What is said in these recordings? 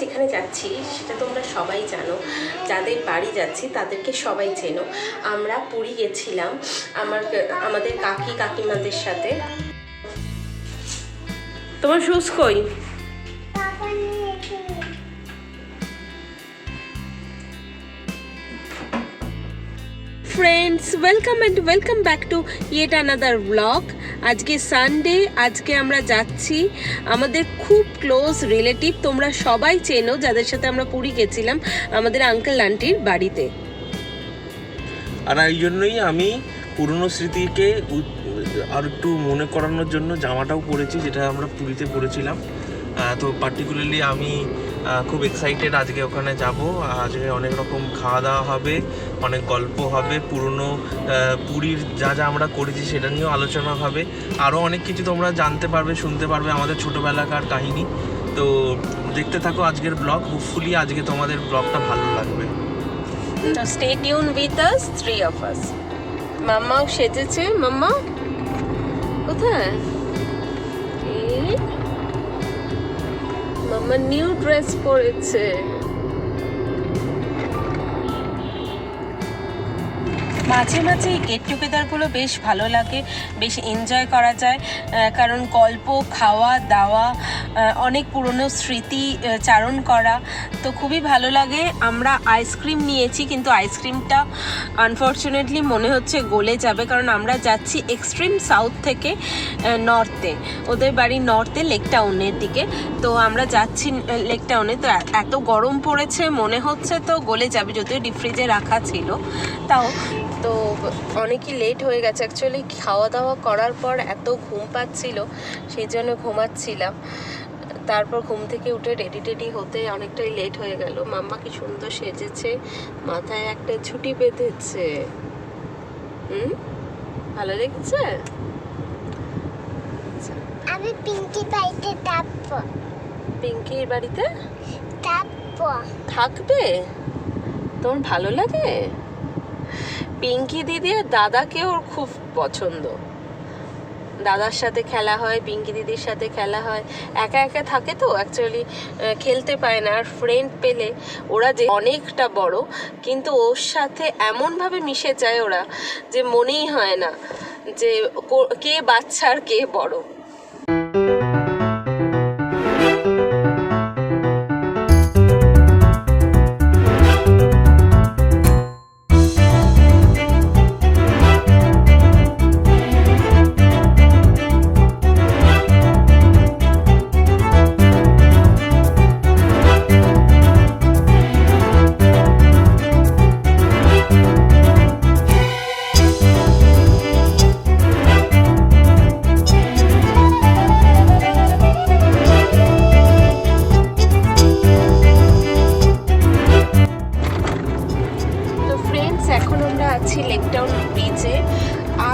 যেখানে যাচ্ছি সেটা তোমরা সবাই জানো, যাদের বাড়ি যাচ্ছি তাদেরকে সবাই চেনো। আমরা পুরী গেছিলাম আমাদের কাকিমাদের সাথে। তোমার শুজ কই? Friends, welcome back to yet another blog. আজকে সানডে, আজকে আমরা যাচ্ছি আমাদের খুব ক্লোজ রিলেটিভ, তোমরা সবাই চেনো, যাদের সাথে আমরা পুরী গেছিলাম, আমাদের আঙ্কেল আন্টির বাড়িতে। আর এই জন্যই আমি পুরনো স্মৃতিকে আর একটু মনে করানোর জন্য জামাটাও পরেছি, যেটা আমরা পুরীতে পরেছিলাম। তো পার্টিকুলারলি আমি খুব এক্সাইটেড আজকে ওখানে যাব। আজকে অনেক রকম খাওয়া দাওয়া হবে, অনেক গল্প হবে, পুরনো পুরীর যা যা আমরা করেছি সেটা নিয়েও আলোচনা হবে, আরও অনেক কিছু তোমরা জানতে পারবে, শুনতে পারবে, আমাদের ছোটোবেলাকার কাহিনী। তো দেখতে থাকো আজকের ব্লগ, হোপফুলি আজকে তোমাদের ব্লগটা ভালো লাগবে। তো stay tune with us, 3 of us। মাম্মাও সেজেছে। মাম্মা কোথায়? মাম্মা নিউ ড্রেস পরেছে। মাঝে মাঝে এই গেট টুগেদারগুলো বেশ ভালো লাগে, বেশ এনজয় করা যায়, কারণ গল্প, খাওয়া দাওয়া, অনেক পুরনো স্মৃতি চারণ করা, তো খুবই ভালো লাগে। আমরা আইসক্রিম নিয়েছি, কিন্তু আইসক্রিমটা আনফর্চুনেটলি মনে হচ্ছে গলে যাবে, কারণ আমরা যাচ্ছি এক্সট্রিম সাউথ থেকে নর্থে, ওদের বাড়ি নর্থে লেক টাউনের দিকে। তো আমরা যাচ্ছি লেক টাউনে, তো এত গরম পড়েছে মনে হচ্ছে তো গলে যাবে, যদিও ডিপ ফ্রিজে রাখা ছিল তাও। তো অনেকই লেট হয়ে গেছে, অ্যাকচুয়ালি খাওয়া দাওয়া করার পর এত ঘুম পাচ্ছিল, সেই জন্য ঘুমাচ্ছিলাম। তারপর ঘুম থেকে উঠে রেডি হতে অনেকটাই লেট হয়ে গেল। মাম্মা কি সুন্দর সেজেছে, মাথায় একটা ছুটি বেঁধেছে। ভালো লেগেছে? আমি পিঙ্কির বাড়িতে থাকবো। পিঙ্কির বাড়িতে থাকবে? তোমার ভালো লাগে? পিঙ্কি দিদি আর দাদাকে ওর খুব পছন্দ, দাদার সাথে খেলা হয়, পিঙ্কি দিদির সাথে খেলা হয়। একা একা থাকে তো অ্যাকচুয়ালি খেলতে পায় না, আর ফ্রেন্ড পেলে ওরা যে অনেকটা বড়, কিন্তু ওর সাথে এমনভাবে মিশে যায় ওরা যে মনেই হয় না যে কে বাচ্চা আর কে বড়।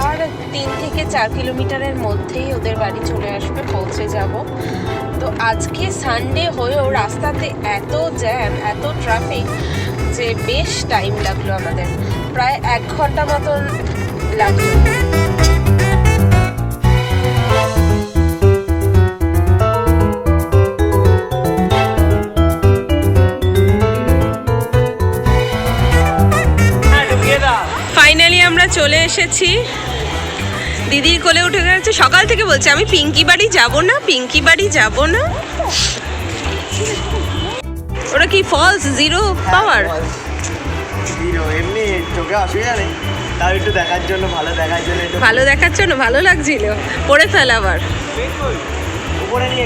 আর 3 থেকে 4 কিলোমিটারের মধ্যেই ওদের বাড়ি চলে আসবে, পৌঁছে যাব। তো আজকে সানডে হয়েও রাস্তাতে এত জ্যাম, এত ট্রাফিক যে বেশ টাইম লাগলো আমাদের, প্রায় 1 ঘন্টা মতন লাগলো। ফাইনালি আমরা চলে এসেছি, দিদির কোলে উঠে গেছে। সকাল থেকে বলছে আমি পিঙ্কি বাড়ি যাব না, পিঙ্কি বাড়ি যাব না। ওটা কি ফলস জিরো পাওয়ার? জিরো এমনি চোখে অসুবিধা নেই, তাও একটু দেখার জন্য, ভালো দেখার জন্য ভালো লাগছিল। পড়ে ফেল আবার।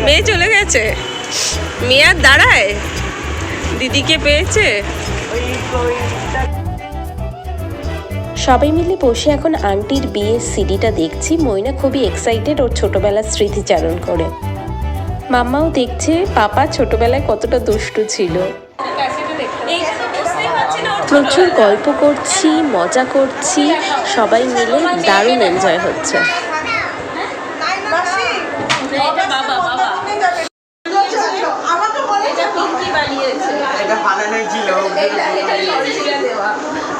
মেয়ে চলে গেছে, মেয়ে আর দাঁড়ায়, দিদিকে পেয়েছে। সবাই মিলে বসে এখন আন্টির বিয়ের সিডিটা দেখছি। ময়না খুবই এক্সাইটেড ওর ছোটবেলার স্মৃতিচারণ করে। মাম্মাও দেখছে পাপা ছোটবেলায় কতটা দুষ্টু ছিল। প্রচুর গল্প করছি, মজা করছি, সবাই মিলে দারুণ এনজয় হচ্ছে।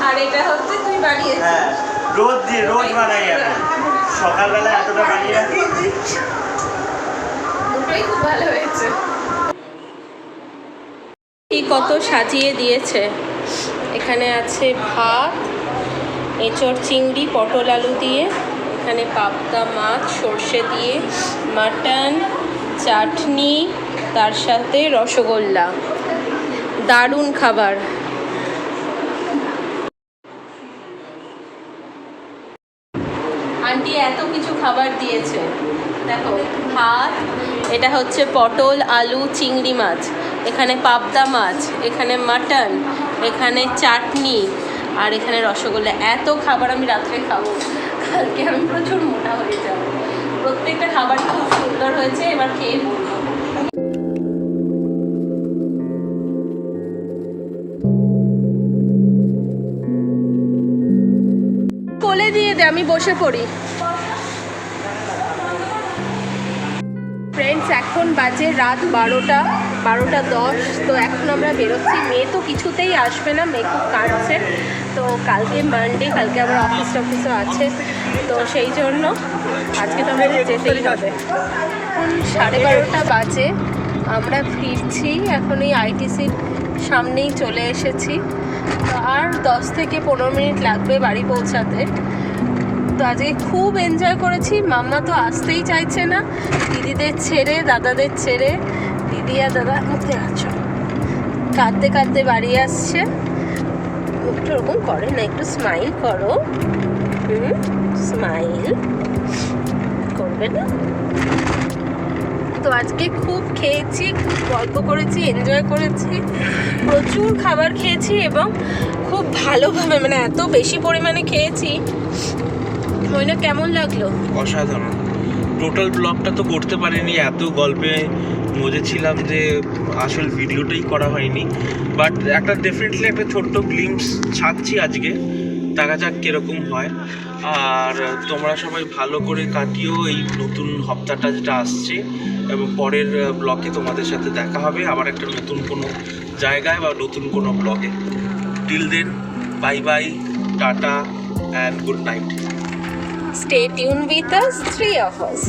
আর এটা হচ্ছে তুই বানিয়েছিস? হ্যাঁ, রোজ বানাই আমি, সকালবেলা এতটা বানিয়ে রাখি। দুটোই খুব ভালো হয়েছে। কত সাজিয়ে দিয়েছে। এখানে আছে ভাত, এঁচড় চিংড়ি পটল আলু দিয়ে, এখানে পাবদা মাছ সর্ষে দিয়ে, মাটন, চাটনি, তার সাথে রসগোল্লা। দারুণ খাবার। আন্টি এত কিছু খাবার দিয়েছে, দেখো ভাত, এটা হচ্ছে পটল আলু চিংড়ি মাছ, এখানে পাবদা মাছ, এখানে মাটন, এখানে চাটনি, আর এখানে রসগোল্লা। এত খাবার আমি রাত্রে খাবো, কালকে আমি প্রচুর মোটা হয়ে যাব। প্রত্যেকটা খাবার খুব সুন্দর হয়েছে, এবার খেয়ে বলবো। কোলে দিয়ে দে, আমি বসে পড়ি। ফ্রেন্ডস, এখন বাজে রাত 12:10। তো এখন আমরা বেরোচ্ছি। মেয়ে তো কিছুতেই আসবে না, মেয়ে খুব কাঁদছে। তো কালকে মানডে, কালকে আবার অফিসও আছে, তো সেই জন্য আজকে তো আমাদের যেতেই হবে। এখন 12:30 বাজে, আমরা ফিরছি। এখন এই আইটিসির সামনেই চলে এসেছি। তো আর 10 থেকে 15 মিনিট লাগবে বাড়ি পৌঁছাতে। তো আজকে খুব এনজয় করেছি। মাম্মা তো আসতেই চাইছে না, দিদিদের ছেড়ে, দাদাদের ছেড়ে। দিদি আর দাদা মুখে আছো, কাঁদতে কাঁদতে বাড়ি আসছে। মুখটা ওরকম করে না, একটু স্মাইল করো। স্মাইল করবে না? তো আজকে খুব খেয়েছি, খুব গল্প করেছি, এনজয় করেছি, প্রচুর খাবার খেয়েছি এবং খুব ভালোভাবে, মানে এত বেশি পরিমাণে খেয়েছি। মইনা, কেমন লাগলো? অসাধারণ। টোটাল ব্লগটা তো করতে পারিনি, এত গল্পে মজেছিলাম যে আসল ভিডিওটাই করা হয়নি। বাট একটা ডেফিনেটলি একটা ছোট্ট গ্লিমস ছাড়ছি আজকে, দেখা যাক কীরকম হয়। আর তোমরা সবাই ভালো করে কাটিও এই নতুন হপ্তাহটা যেটা আসছে, এবং পরের ব্লগে তোমাদের সাথে দেখা হবে আবার একটা নতুন কোনো জায়গায় বা নতুন কোনো ব্লগে। Till then, bye bye, tata and good night. Stay tuned with us, 3 of us.